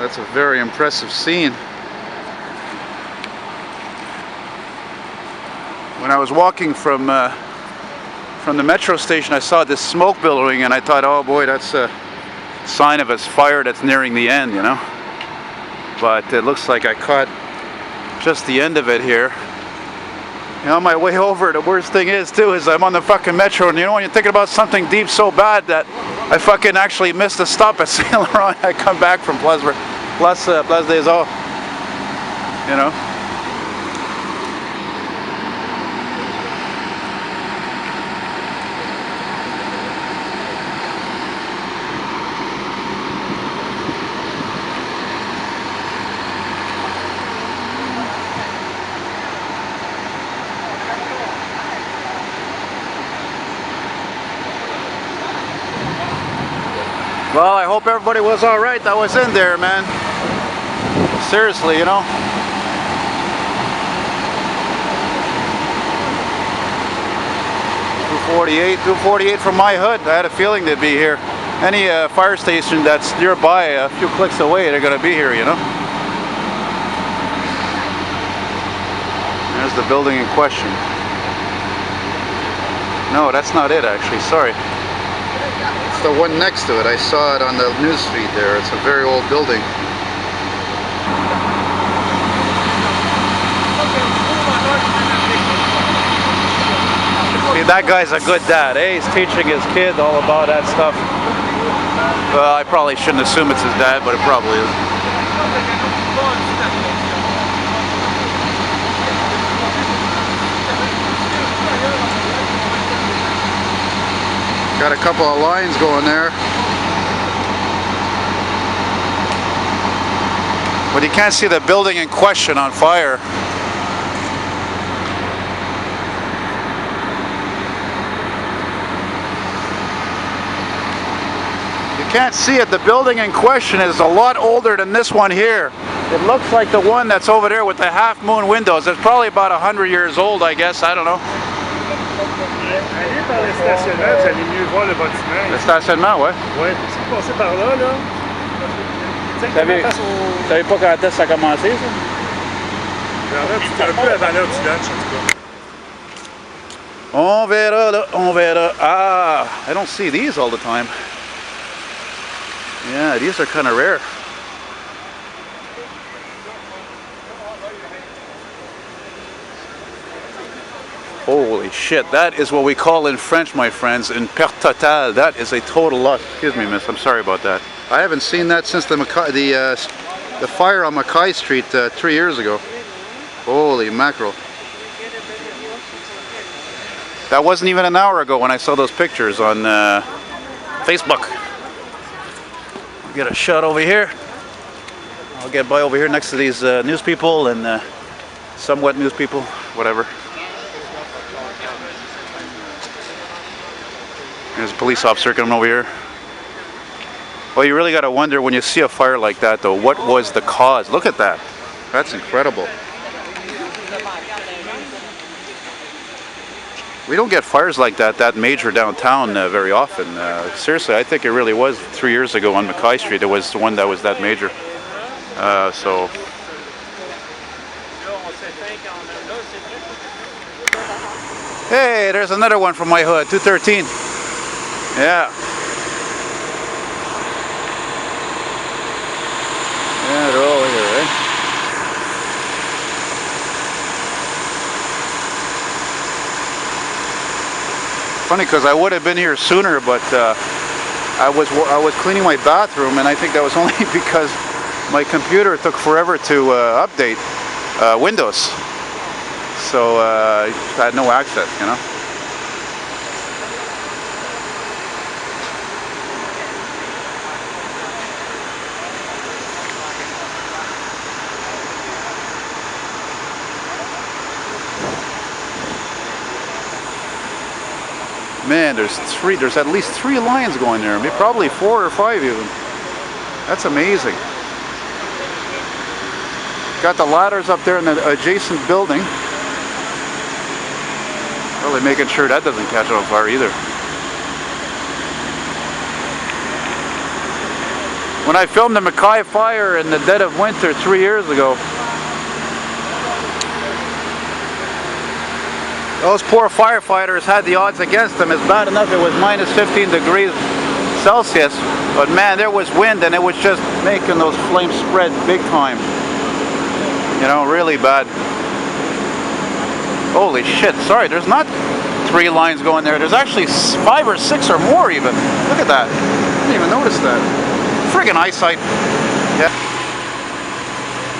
That's a very impressive scene. When I was walking from the metro station, I saw this smoke billowing, and I thought, oh boy, that's a sign of a fire that's nearing the end, you know. But it looks like I caught just the end of it here. You know, on my way over, the worst thing is too is I'm on the fucking metro, and you know when you're thinking about something deep so bad that I fucking actually missed a stop at Saint Laurent. I come back from Place des Arts, you know. Well, I hope everybody was alright that was in there, man. Seriously, you know. $248 from my hood. I had a feeling they'd be here. Any fire station that's nearby, a few clicks away, they're gonna be here, you know. There's the building in question. No, that's not it actually, sorry. The one next to it. I saw it on the news feed there. It's a very old building. See, that guy's a good dad, eh? He's teaching his kid all about that stuff. Well, I probably shouldn't assume it's his dad, but it probably is. Got a couple of lines going there. But you can't see the building in question on fire. You can't see it. The building in question is a lot older than this one here. It looks like the one that's over there with the half moon windows. It's probably about 100 years old, I guess. I don't know. Allez par le stationnement, vous allez mieux voir le bâtiment. Le stationnement, ouais. Oui, si vous passez par là, là. Vous savez pas quand est-ce que ça a commencé, ça? C'est un peu avant l'heure du lunch, en tout cas. On verra, là, on verra. Ah, I don't see these all the time. Yeah, these are kind of rare. Holy shit, that is what we call in French, my friends, une perte totale. That is a total loss. Excuse me, miss, I'm sorry about that. I haven't seen that since the fire on Mackay Street 3 years ago. Holy mackerel. That wasn't even an hour ago when I saw those pictures on Facebook. I'll get a shot over here. I'll get by over here next to these news people and somewhat news people, whatever. There's a police officer coming over here. Well, you really got to wonder when you see a fire like that, though, what was the cause? Look at that. That's incredible. We don't get fires like that major downtown very often. Seriously, I think it really was 3 years ago on Mackay Street. It was the one that was that major. So. Hey, there's another one from my hood, 213. Yeah. Yeah, they're all here, right? Funny, because I would have been here sooner, but I was cleaning my bathroom, and I think that was only because my computer took forever to update Windows, so I had no access, you know. Man, there's at least 3 lines going there. Maybe probably 4 or 5 even. That's amazing. Got the ladders up there in the adjacent building. Really making sure that doesn't catch on fire either. When I filmed the Mackay fire in the dead of winter 3 years ago, those poor firefighters had the odds against them. It's bad enough it was minus 15 degrees Celsius, but man, there was wind and it was just making those flames spread big time. You know, really bad. Holy shit, sorry, there's not 3 lines going there. There's actually 5 or 6 or more even. Look at that. I didn't even notice that. Friggin' eyesight. Yeah.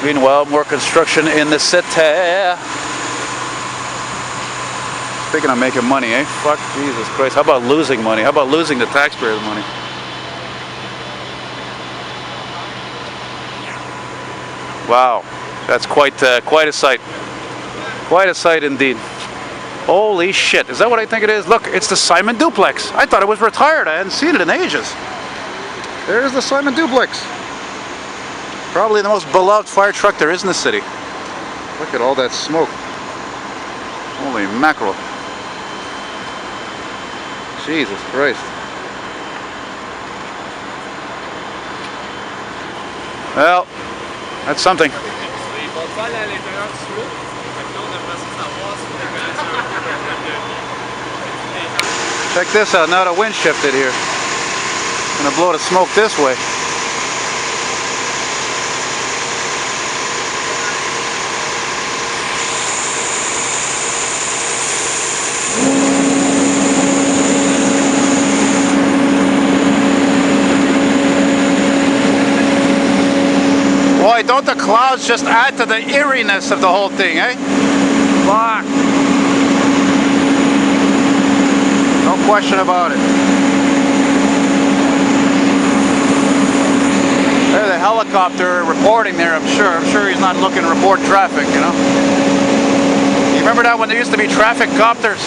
Meanwhile, more construction in the city. Speaking of making money, eh? Fuck Jesus Christ. How about losing money? How about losing the taxpayers' money? Wow, that's quite a sight. Quite a sight indeed. Holy shit! Is that what I think it is? Look, it's the Simon Duplex. I thought it was retired. I hadn't seen it in ages. There's the Simon Duplex. Probably the most beloved fire truck there is in the city. Look at all that smoke. Holy mackerel. Jesus Christ. Well, that's something. Check this out, now the wind shifted here. Gonna blow the smoke this way. Boy, don't the clouds just add to the eeriness of the whole thing, eh? Fuck. No question about it. There's a helicopter reporting there, I'm sure. I'm sure he's not looking to report traffic, you know? You remember that when there used to be traffic copters?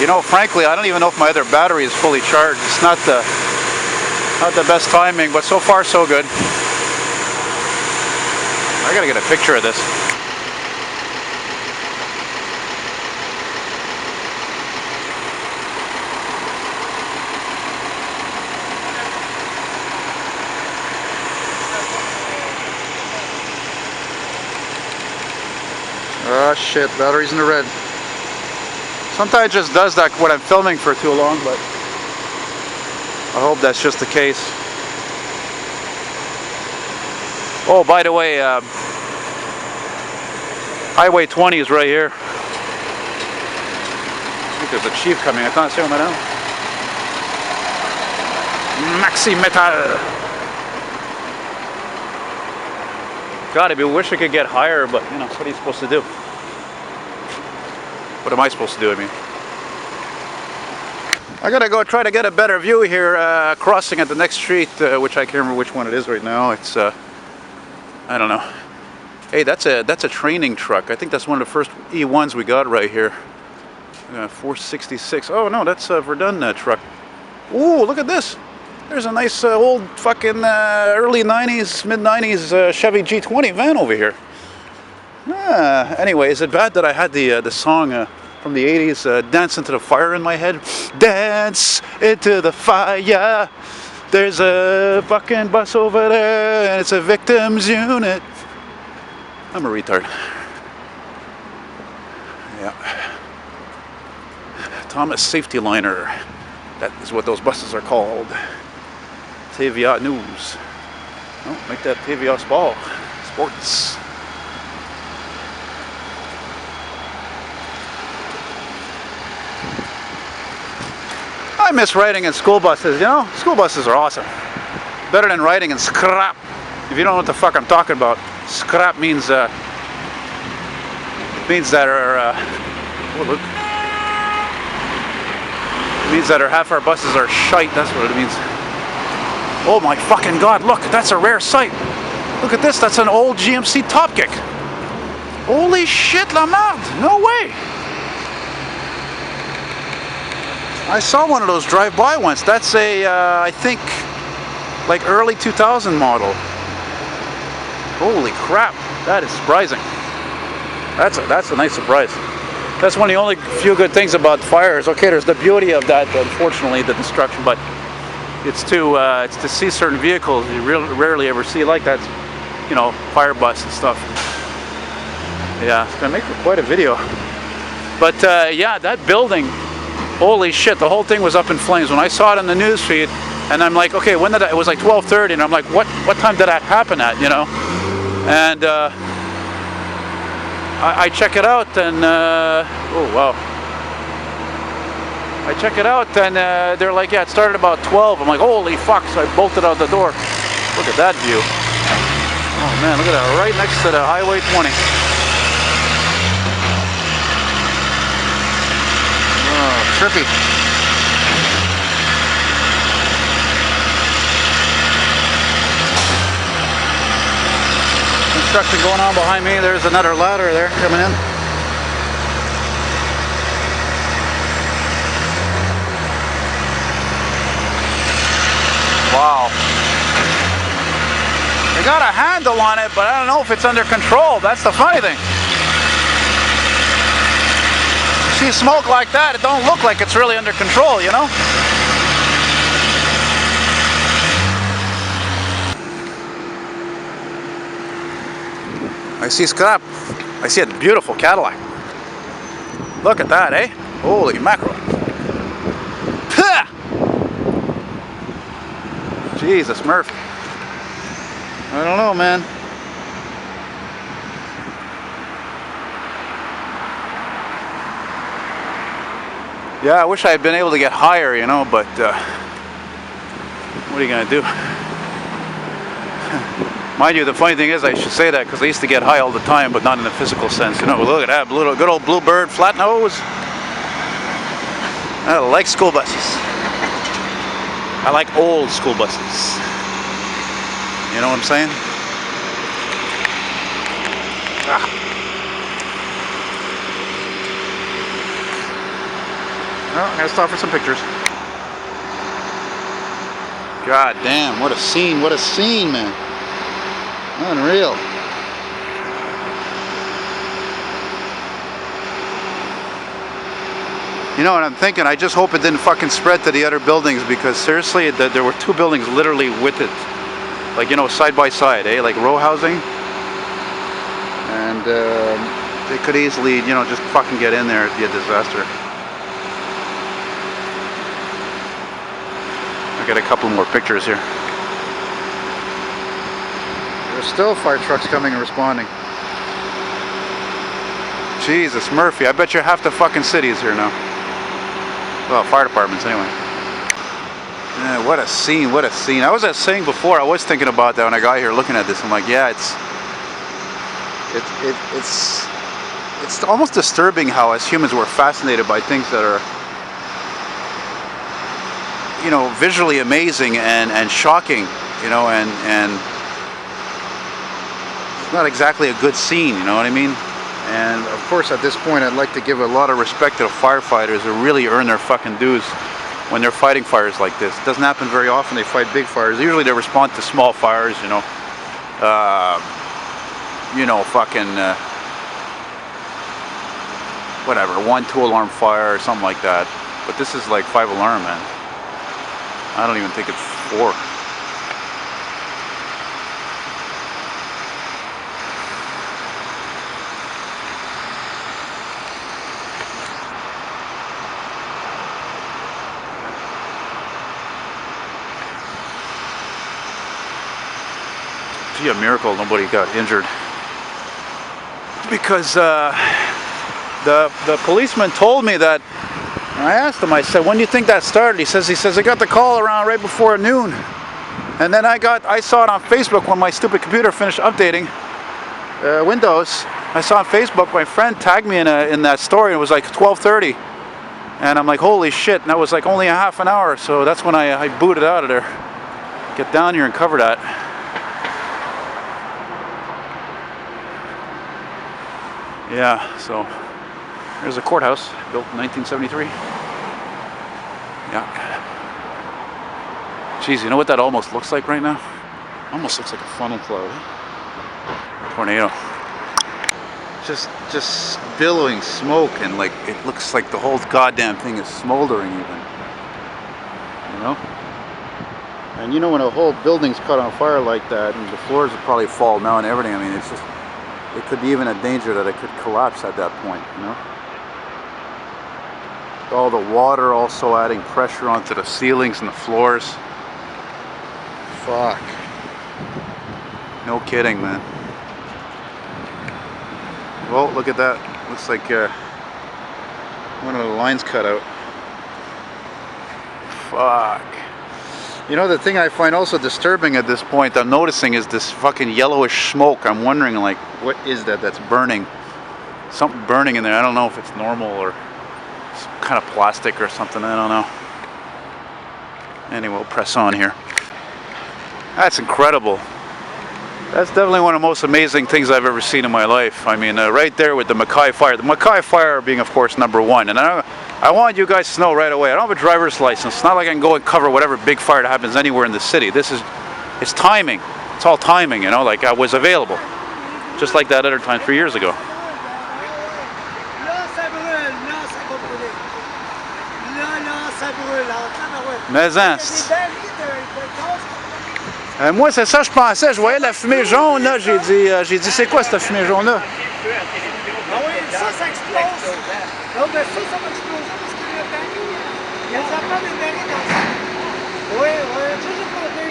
You know, frankly, I don't even know if my other battery is fully charged. It's not the best timing, but so far so good. I gotta get a picture of this. Oh shit, battery's in the red. Sometimes it just does that when I'm filming for too long, but I hope that's just the case. Oh, by the way, Highway 20 is right here. I think there's a chief coming. I can't see him right now. Maxi Metal. God, I wish I could get higher, but you know, what are you supposed to do? What am I supposed to do, I mean? I gotta go try to get a better view here, crossing at the next street, which I can't remember which one it is right now. It's, I don't know. Hey, that's a training truck. I think that's one of the first E1s we got right here. 466. Oh no, that's a Verdun truck. Ooh, look at this. There's a nice old fucking early 90s, mid 90s Chevy G20 van over here. Anyway, is it bad that I had the song from the 80s, Dance Into the Fire in my head? Dance into the fire. There's a fucking bus over there and it's a victims unit. I'm a retard. Yeah. Thomas Safety Liner. That is what those buses are called. TVA News. Oh, make that TVA Spall. Sports. I miss riding in school buses, you know? School buses are awesome. Better than riding in scrap. If you don't know what the fuck I'm talking about, scrap means that are oh look. It means that half our buses are shite, that's what it means. Oh my fucking god, look, that's a rare sight. Look at this, that's an old GMC Top Kick. Holy shit, la merde, no way. I saw one of those drive by once. That's a, I think, like early 2000 model. Holy crap, that is surprising. That's a nice surprise. That's one of the only few good things about fires. Okay, there's the beauty of that, unfortunately, the destruction, but it's to see certain vehicles you rarely ever see like that, you know, fire bus and stuff. Yeah, it's gonna make for quite a video. But yeah, that building, holy shit, the whole thing was up in flames. When I saw it on the news feed, and I'm like, okay, when did that? It was like 12:30, and I'm like, what time did that happen at? You know, and I check it out, and oh wow. I check it out, and they're like, yeah, it started about 12. I'm like, holy fuck, so I bolted out the door. Look at that view. Oh man, look at that, right next to the Highway 20. Oh, trippy. Construction going on behind me. There's another ladder there coming in. Wow. They got a handle on it, but I don't know if it's under control. That's the funny thing. You see smoke like that, it don't look like it's really under control, you know? I see scrap. I see a beautiful Cadillac. Look at that, eh? Holy mackerel. Pah! Jesus, Murph. I don't know, man. Yeah, I wish I had been able to get higher, you know, but what are you gonna do? Mind you, the funny thing is, I should say that because I used to get high all the time, but not in the physical sense. You know, look at that, good old bluebird, flat nose. I like school buses. I like old school buses. You know what I'm saying? Ah. Oh, I gotta stop for some pictures. God damn, what a scene, man. Unreal. You know what I'm thinking? I just hope it didn't fucking spread to the other buildings, because seriously, there were two buildings literally with it. Like, you know, side by side, eh? Like row housing. And they could easily, you know, just fucking get in there. It'd be a disaster. I got a couple more pictures here. There's still fire trucks coming and responding. Jesus, Murphy, I bet you half the fucking city is here now. Well, fire departments anyway. Yeah, what a scene, what a scene. I was saying before, I was thinking about that when I got here looking at this. I'm like, yeah, it's almost disturbing how as humans we're fascinated by things that are, you know, visually amazing and shocking, you know, and it's not exactly a good scene, you know what I mean? And of course, at this point, I'd like to give a lot of respect to the firefighters who really earn their fucking dues when they're fighting fires like this. It doesn't happen very often. They fight big fires. Usually they respond to small fires, you know, fucking whatever, 1, 2 alarm fire or something like that. But this is like 5 alarm, man. I don't even think it's 4. Gee, a miracle nobody got injured. Because the policeman told me that. I asked him, I said, when do you think that started? He says I got the call around right before noon. And then I saw it on Facebook when my stupid computer finished updating Windows. I saw on Facebook, my friend tagged me in that story, and it was like 12:30. And I'm like, holy shit, and that was like only a half an hour, so that's when I booted out of there. Get down here and cover that. Yeah, so there's a courthouse built in 1973. Yeah. Jeez, you know what that almost looks like right now? Almost looks like a funnel cloud. Tornado. just billowing smoke, and like it looks like the whole goddamn thing is smoldering even. You know? And you know when a whole building's caught on fire like that, and the floors will probably fall down and everything, I mean, it's just, it could be even a danger that it could collapse at that point, you know? All the water also adding pressure onto the ceilings and the floors. Fuck. No kidding, man. Well, look at that. Looks like one of the lines cut out. Fuck. You know, the thing I find also disturbing at this point, I'm noticing, is this fucking yellowish smoke. I'm wondering, like, what is that that's burning? Something burning in there. I don't know if it's normal or some kind of plastic or something. I don't know. Anyway, we'll press on here. That's incredible. That's definitely one of the most amazing things I've ever seen in my life. I mean, right there with the Mackay fire. The Mackay fire being, of course, #1. And I want you guys to know right away, I don't have a driver's license. It's not like I can go and cover whatever big fire that happens anywhere in the city. It's timing. It's all timing, you know, like I was available. Just like that other time 3 years ago. Mais moi, c'est ça, je pensais. Je voyais la fumée jaune, là. J'ai dit, c'est quoi cette fumée jaune-là? Ah oui, ça explose. Non, mais ça va exploser parce qu'il y a des barils. Il y a des affaires de barils dans ça. Oui, oui, ça j'ai compté.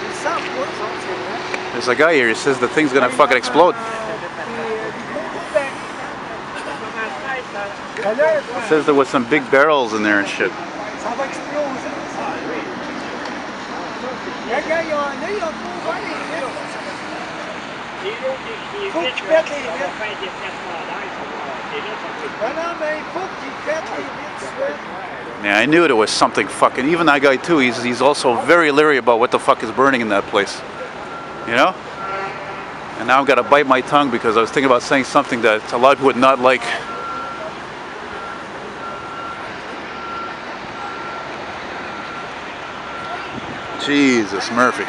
Ils savent quoi, c'est vrai. There's a guy here, he says the thing's gonna fucking explode. He says there was some big barrels in there and shit. Ça va exploser. Les gars, ils ont tout ouvert les vitres. Il faut qu'ils pètent les vitres. Non, mais il faut qu'ils pètent les vitres. Yeah, I knew it was something fucking. Even that guy too. He's also very leery about what the fuck is burning in that place. You know? And now I've got to bite my tongue because I was thinking about saying something that a lot of people would not like. Jesus, Murphy.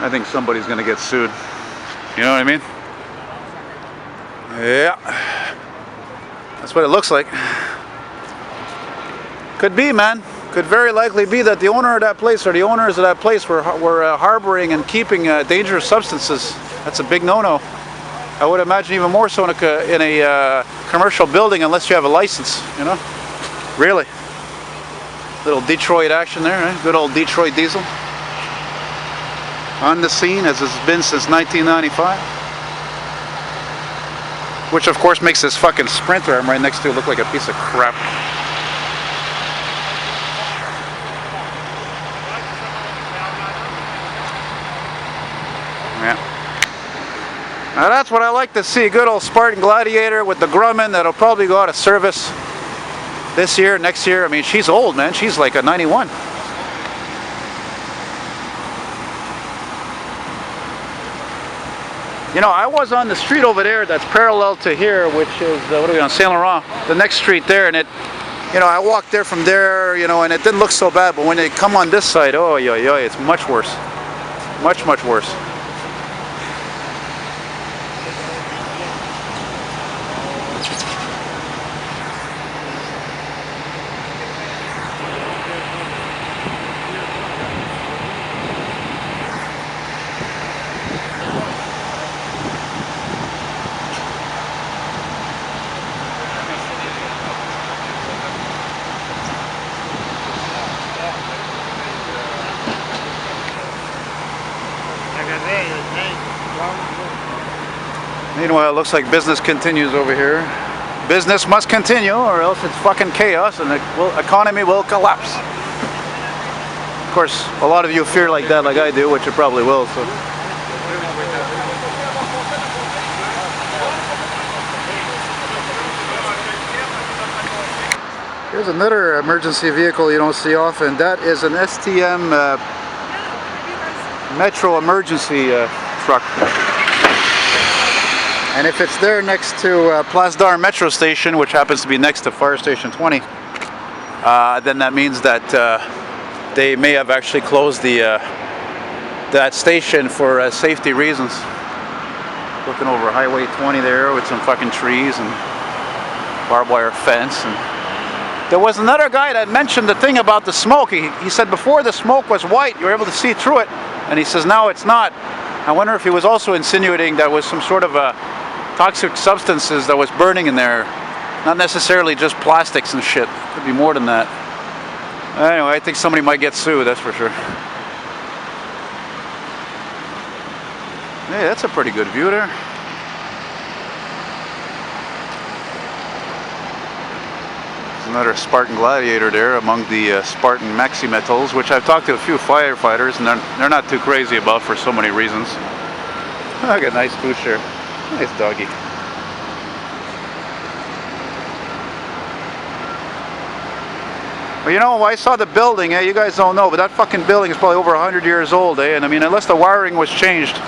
I think somebody's gonna get sued. You know what I mean? Yeah. That's what it looks like. Could be, man. Could very likely be that the owner of that place or the owners of that place were harboring and keeping dangerous substances. That's a big no-no. I would imagine even more so in a commercial building unless you have a license, you know? Really. Little Detroit action there, eh? Good old Detroit diesel. On the scene as it's been since 1995. Which of course makes this fucking Sprinter I'm right next to look like a piece of crap. Yeah. Now that's what I like to see. Good old Spartan Gladiator with the Grumman that'll probably go out of service this year, next year. I mean, she's old, man. She's like a 91. You know, I was on the street over there that's parallel to here, which is, what are we on, Saint Laurent, the next street there, and it, you know, I walked there from there, you know, and it didn't look so bad, but when they come on this side, oh, yeah, it's much worse. Much, much worse. Meanwhile, it looks like business continues over here. Business must continue or else it's fucking chaos and the economy will collapse. Of course, a lot of you fear like that like I do, which you probably will. So. Here's another emergency vehicle you don't see often. That is an STM Metro emergency truck. And if it's there next to Place d'Armes Metro Station, which happens to be next to Fire Station 20, then that means that they may have actually closed that station for safety reasons. Looking over Highway 20 there with some fucking trees and barbed wire fence. And there was another guy that mentioned the thing about the smoke. He said before the smoke was white, you were able to see through it, and he says now it's not. I wonder if he was also insinuating that was some sort of toxic substances that was burning in there, not necessarily just plastics and shit. Could be more than that. Anyway, I think somebody might get sued, that's for sure. Hey, that's a pretty good view there. There's another Spartan Gladiator there among the Spartan Maxi Metals, which I've talked to a few firefighters and they're not too crazy about for so many reasons. Look at a nice pooch there. Nice doggy. Well, you know, I saw the building, you guys don't know, but that fucking building is probably over 100 years old, and I mean, unless the wiring was changed,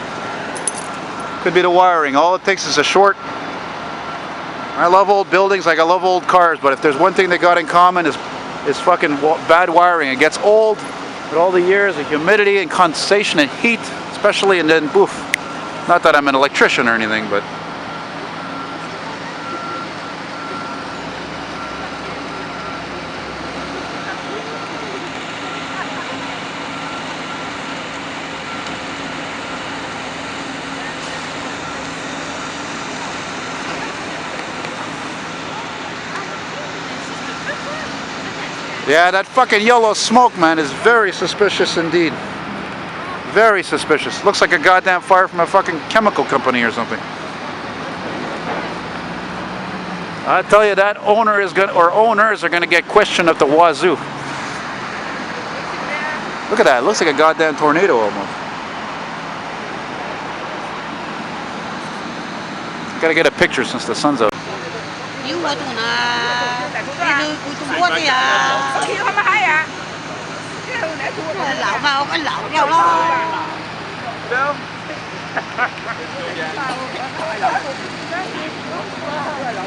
could be the wiring. All it takes is a short. I love old buildings like I love old cars, but if there's one thing they got in common is fucking bad wiring. It gets old with all the years of humidity and condensation and heat, especially, and then poof. Not that I'm an electrician or anything, but yeah, that fucking yellow smoke, man, is very suspicious indeed. Very suspicious. Looks like a goddamn fire from a fucking chemical company or something. I tell you, that owner is gonna, or owners are gonna get questioned at the wazoo. Look at that. It looks like a goddamn tornado almost. Gotta get a picture since the sun's out.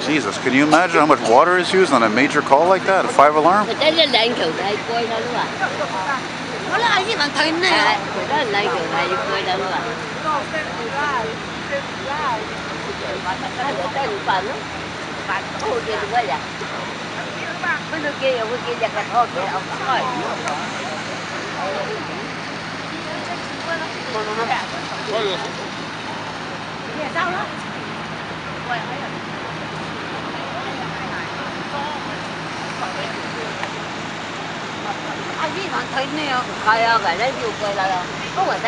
Jesus, can you imagine how much water is used on a major call like that? A 5-alarm?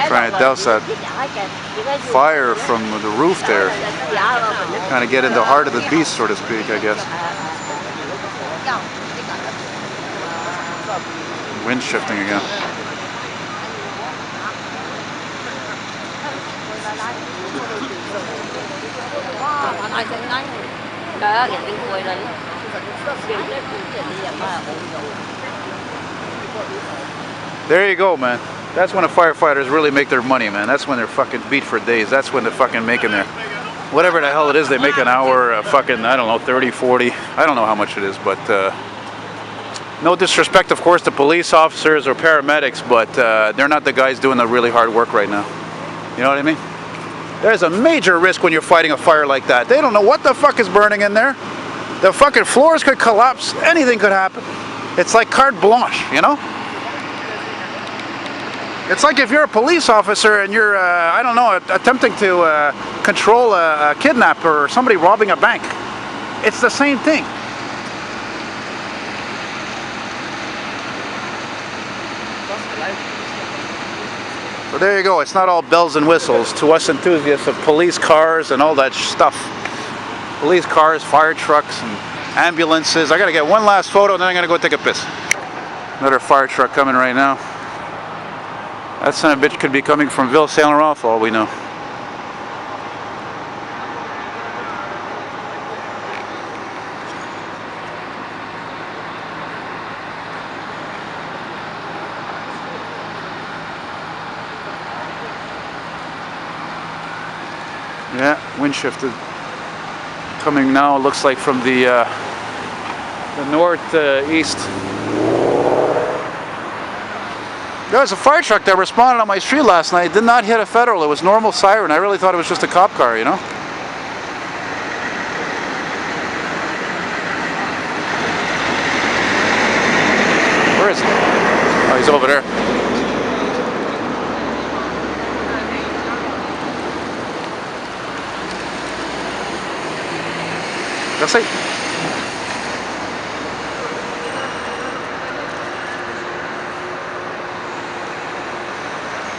Trying to douse that fire from the roof there. Kind of get in the heart of the beast, so to speak, I guess. Wind shifting again. There you go, man. That's when the firefighters really make their money, man. That's when they're fucking beat for days. That's when they're fucking making their, whatever the hell it is they make an hour, fucking, I don't know, 30, 40. I don't know how much it is, but no disrespect, of course, to police officers or paramedics, but they're not the guys doing the really hard work right now. You know what I mean? There's a major risk when you're fighting a fire like that. They don't know what the fuck is burning in there. The fucking floors could collapse. Anything could happen. It's like carte blanche, you know? It's like if you're a police officer and you're, I don't know, attempting to control a kidnapper or somebody robbing a bank. It's the same thing. So there you go. It's not all bells and whistles to us enthusiasts of police cars and all that stuff. Police cars, fire trucks, and ambulances. I gotta get one last photo and then I'm gonna go take a piss. Another fire truck coming right now. That son of a bitch could be coming from Ville Saint Laurent for all we know. Yeah, wind shifted. coming now, it looks like, from the northeast. There was a fire truck that responded on my street last night. It did not hit a federal. It was normal siren. I really thought it was just a cop car, you know? Where is he? Oh, he's over there. That's it.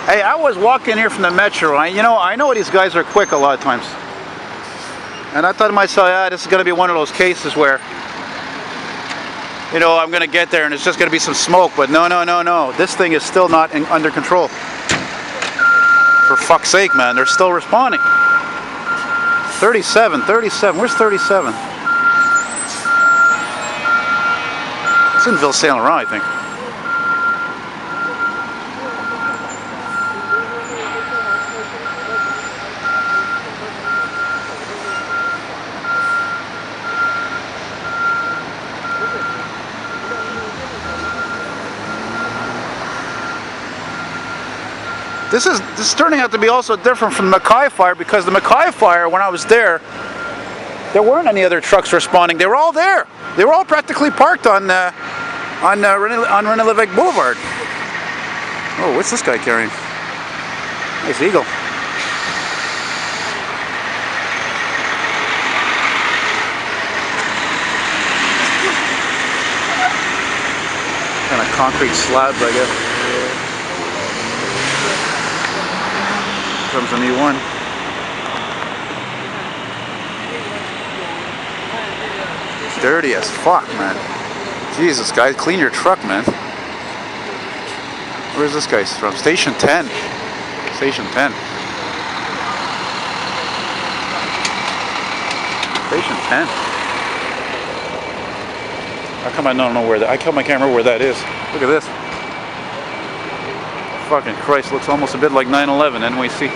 Hey, I was walking here from the metro. I know these guys are quick a lot of times. And I thought to myself, yeah, this is going to be one of those cases where, I'm going to get there and it's just going to be some smoke. But no. This thing is still not under control. For fuck's sake, man. They're still responding. 37. Where's 37? It's in Ville Saint Laurent, I think. This is turning out to be also different from the Mackay fire, because the Mackay fire, when I was there weren't any other trucks responding. They were all there. They were all practically parked on René Lévesque Boulevard. Oh, what's this guy carrying? Nice eagle. Kind of concrete slabs, I guess. Comes a new one. Dirty as fuck, man. Jesus, guys, clean your truck, man. Where's this guy from? Station 10. Station 10. Station 10. How come I don't know where that? I can't remember where that is. Look at this. Fucking Christ, looks almost a bit like 9/11 NYC.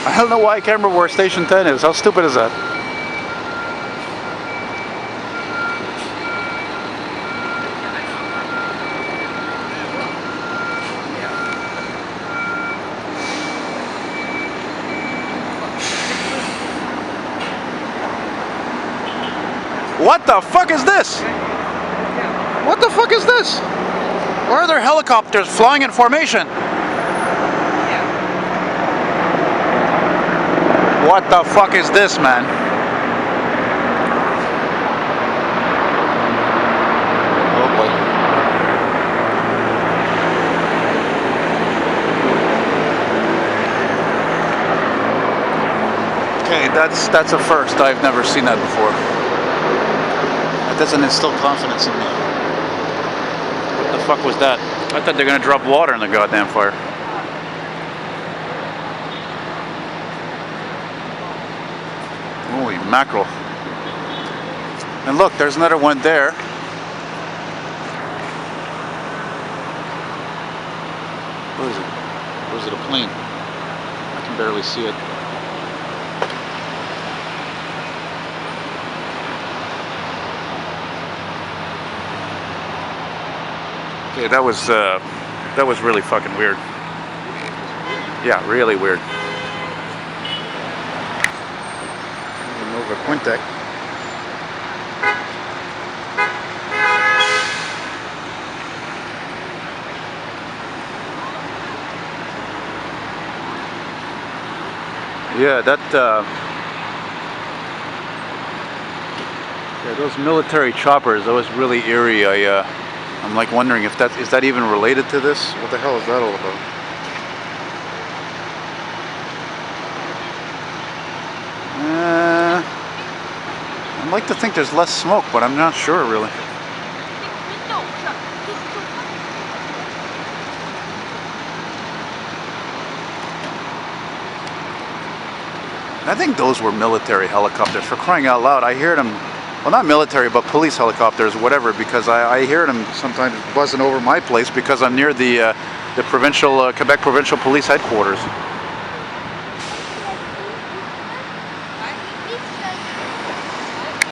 I don't know why I can't remember where Station 10 is. How stupid is that? What the fuck is this? What the fuck is this? Why are there helicopters flying in formation? What the fuck is this, man? Oh boy. Okay, that's a first. I've never seen that before. That doesn't instill confidence in me. What the fuck was that? I thought they were gonna drop water in the goddamn fire. Holy mackerel. And look, there's another one there. What is it? Or is it a plane? I can barely see it. Okay, that was really fucking weird. Yeah, really weird. Over Quintek. Yeah, yeah, those military choppers, that was really eerie. I'm like wondering if is that even related to this? What the hell is that all about? I'd like to think there's less smoke, but I'm not sure really. I think those were military helicopters, for crying out loud. I heard them well, not military, but police helicopters, whatever, because I hear them sometimes buzzing over my place because I'm near the provincial Quebec Provincial Police headquarters.